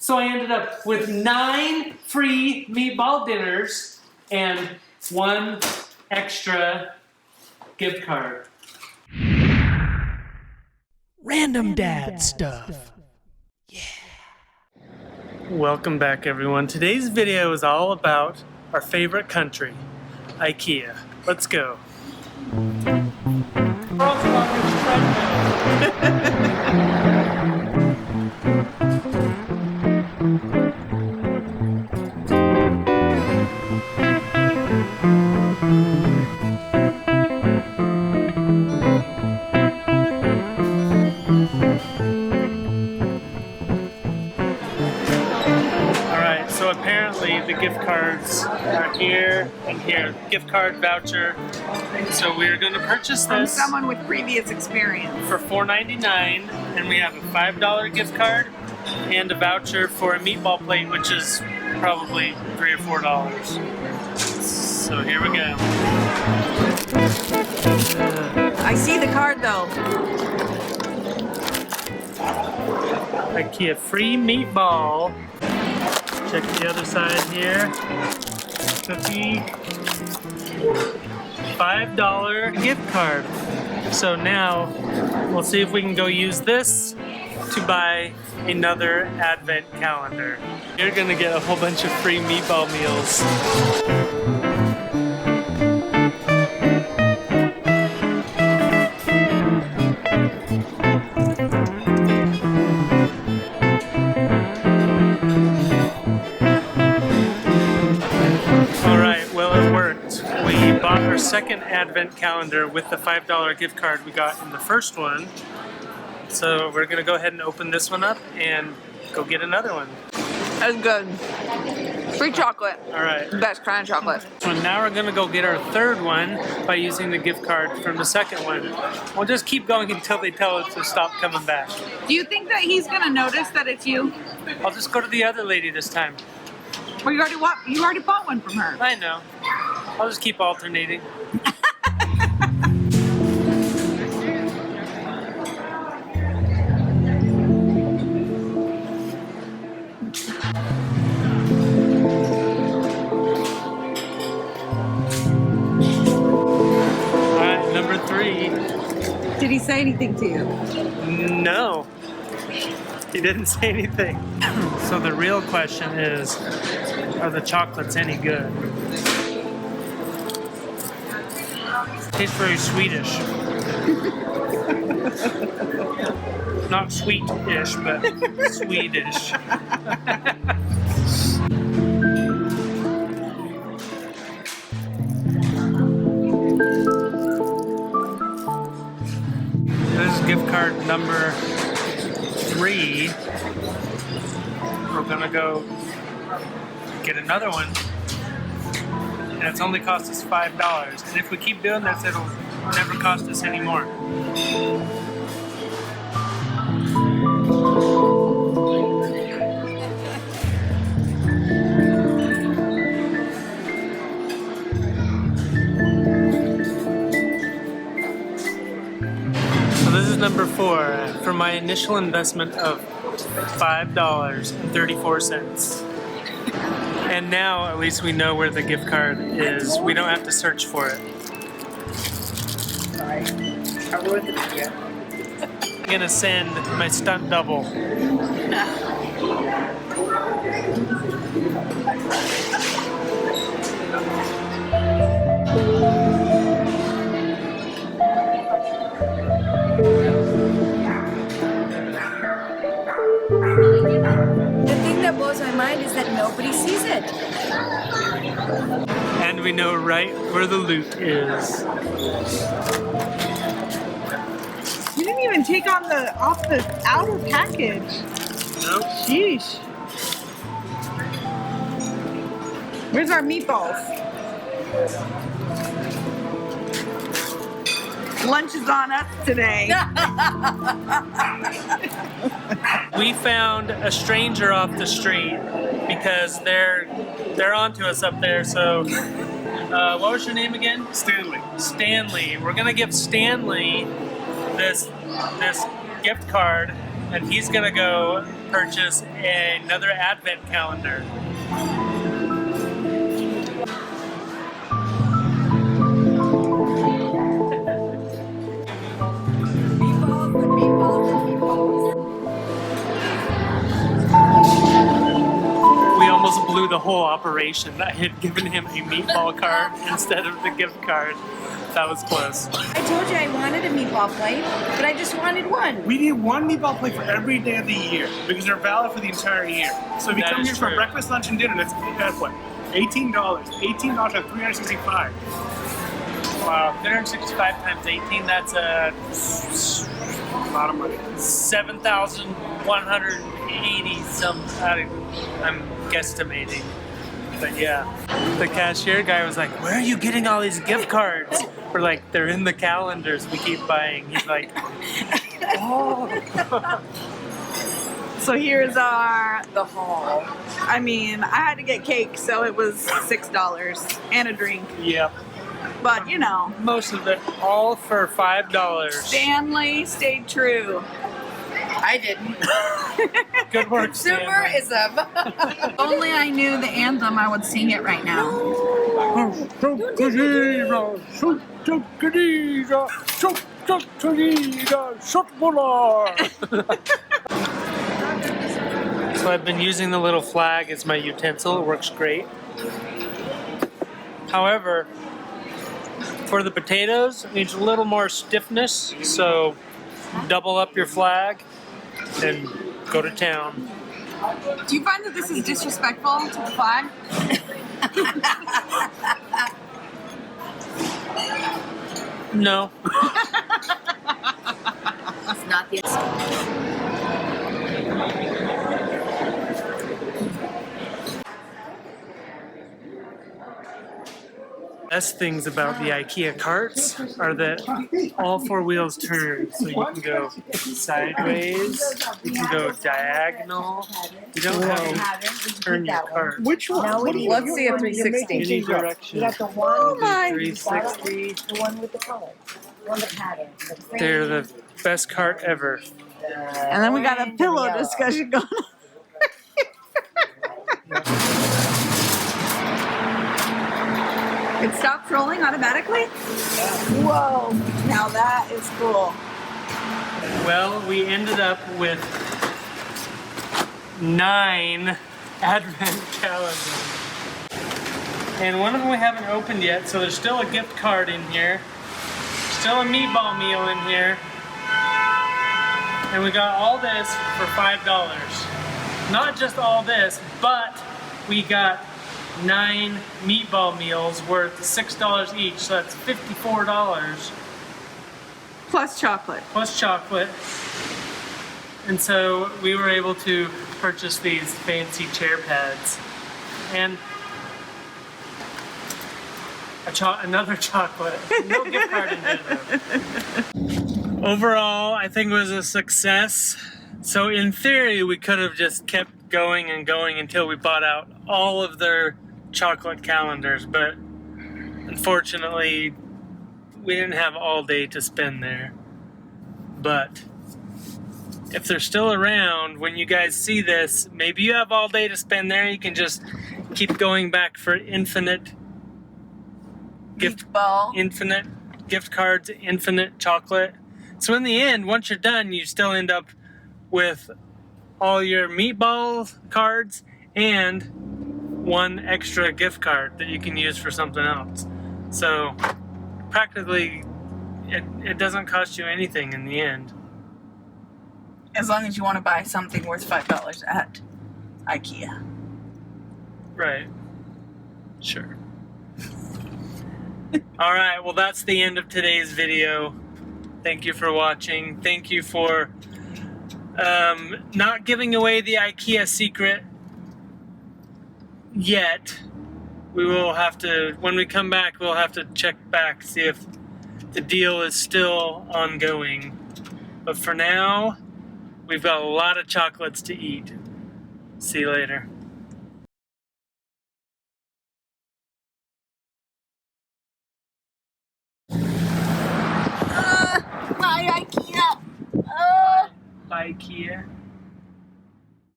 So I ended up with 9 free meatball dinners and 1 extra gift card. Random dad stuff. Yeah. Welcome back, everyone. Today's video is all about our favorite country, IKEA. Let's go. So apparently the gift cards are here and here. Gift card voucher. So we're going to purchase from this someone with previous experience for $4.99, and we have a $5 gift card and a voucher for a meatball plate, which is probably $3 or $4. So here we go. I see the card though. IKEA free meatball. Check the other side here. Cookie. $5 gift card. So now we'll see if we can go use this to buy another advent calendar. You're gonna get a whole bunch of free meatball meals. Our second advent calendar with the $5 gift card we got in the first one. So we're gonna go ahead and open this one up and go get another one. That's good. Free chocolate. All right. Best kind of chocolate. So now we're gonna go get our third one by using the gift card from the second one. We'll just keep going until they tell us to stop coming back. Do you think that he's gonna notice that it's you? I'll just go to the other lady this time. Well, you already bought one from her. I know. I'll just keep alternating. Alright, number 3. Did he say anything to you? No. He didn't say anything. So the real question is, are the chocolates any good? Tastes very Swedish. Not sweet-ish, but Swedish. This is gift card number 3. We're gonna go get another one. And it's only cost us $5. And if we keep doing this, it'll never cost us any more. So this is number 4 for my initial investment of $5.34. And now at least we know where the gift card is. We don't have to search for it. Sorry. I ruined the video. I'm gonna send my stunt double. The thing that blows my mind is that nobody sees it. And we know right where the loot is. You didn't even take on off the outer package. Nope. Sheesh. Where's our meatballs? Lunch is on us today. We found a stranger off the street because they're onto us up there. So, what was your name again? Stanley. Stanley. We're gonna give Stanley this gift card, and he's gonna go purchase another advent calendar. Meatballs and meatballs and meatballs. We almost blew the whole operation. I had given him a meatball card instead of the gift card. That was close. I told you I wanted a meatball plate, but I just wanted one. We need one meatball plate for every day of the year because they're valid for the entire year. So if you That come is here for true. breakfast, lunch, and dinner, that's what? $18. $18 at 365. Wow, 365 times 18, that's a A lot of money. 7,180 some. I'm guesstimating. But yeah. The cashier guy was like, where are you getting all these gift cards? We're like, they're in the calendars we keep buying. He's like, oh. So here's The haul. I mean, I had to get cake, so it was $6 and a drink. Yep. But you know, Most of it, all for $5. Stanley stayed true. I didn't. Good work, Stanley. Consumerism. Only I knew the anthem, I would sing it right now. So I've been using the little flag as my utensil. It works great. However, for the potatoes, it needs a little more stiffness. So double up your flag and go to town. Do you find that this is disrespectful to the flag? No. It's not the Best things about the IKEA carts are that all four wheels turn. So you can go sideways, you can go diagonal. You don't have to turn your cart Which one? No, What do you- let's see a you're 360. making any things up. direction. You got the one, Oh my! 360. the one with the color, one the pattern, the cream. They're the best cart ever. And then we got a pillow discussion going on. It stops rolling automatically? Whoa, now that is cool. Well, we ended up with 9 advent calendars. And one of them we haven't opened yet, so there's still a gift card in here. Still a meatball meal in here. And we got all this for $5. Not just all this, but we got 9 meatball meals worth $6 each, so that's $54 Plus chocolate. plus chocolate. And so we were able to purchase these fancy chair pads and another chocolate. No gift card in there though. Overall, I think it was a success. So in theory, we could have just kept going and going until we bought out all of their chocolate calendars, but unfortunately, we didn't have all day to spend there. But if they're still around, when you guys see this, maybe you have all day to spend there. You can just keep going back for infinite gift cards, infinite chocolate. So in the end, once you're done, you still end up with all your meatball cards and one extra gift card that you can use for something else. So practically, it doesn't cost you anything in the end. As long as you want to buy something worth $5 at IKEA. Right. Sure. All right, well, that's the end of today's video. Thank you for watching. Thank you for not giving away the IKEA secret yet. We will have to, when we come back, we'll have to check back, see if the deal is still ongoing. But for now, we've got a lot of chocolates to eat. See you later. Bye, IKEA. Bye, IKEA.